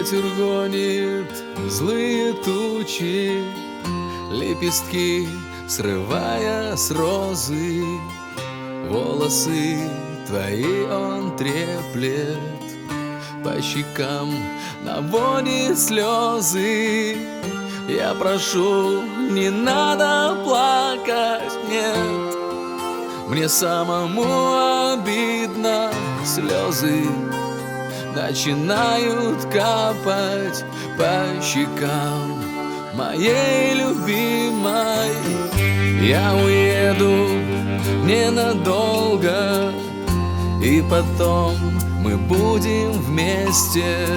Ветер гонит злые тучи, лепестки срывая с розы. Волосы твои он треплет, по щекам наводит слезы. Я прошу, не надо плакать, нет, мне самому обидно. Слезы начинают капать по щекам моей любимой. Я уеду ненадолго, и потом мы будем вместе.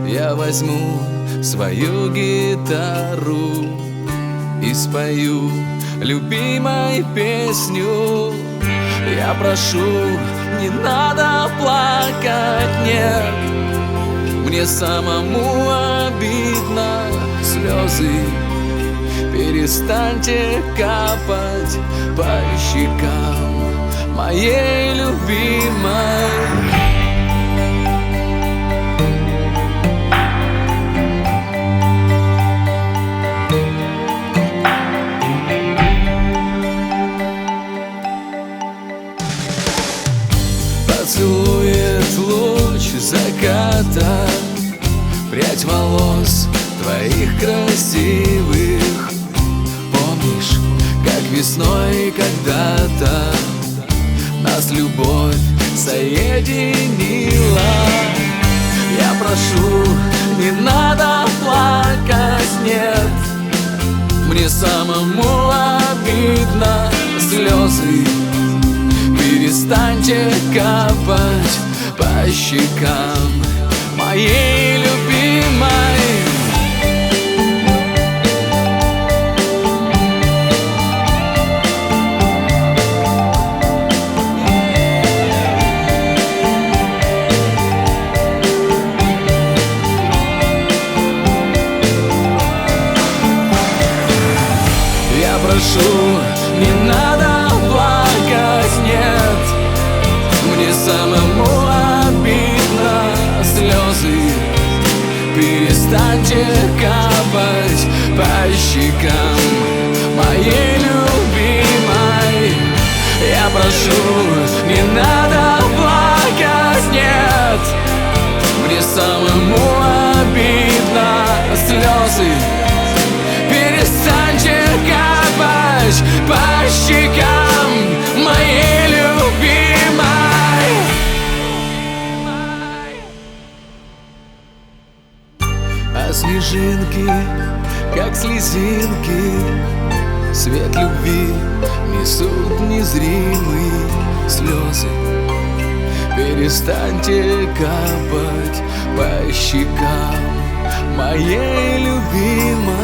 Я возьму свою гитару и спою любимой песню. Я прошу, не надо плакать, нет, мне самому обидно. Слезы перестаньте капать по щекам моей любимой. Поцелует луч заката прядь волос твоих красивых. Помнишь, как весной когда-то нас любовь соединила? Я прошу, не надо плакать, нет, мне самому обидно. Слезы перестаньте капать по щекам моей любимой. Я прошу, не надо плакать, нет, мне самому обидно. Слезы перестаньте капать по щекам моей любимой. Я прошу, не надо плакать, нет, мне самому обидно. Слезы перестаньте капать по щекам моей любимой. А снежинки, как слезинки, свет любви несут незримые. Слезы перестаньте капать по щекам моей любимой.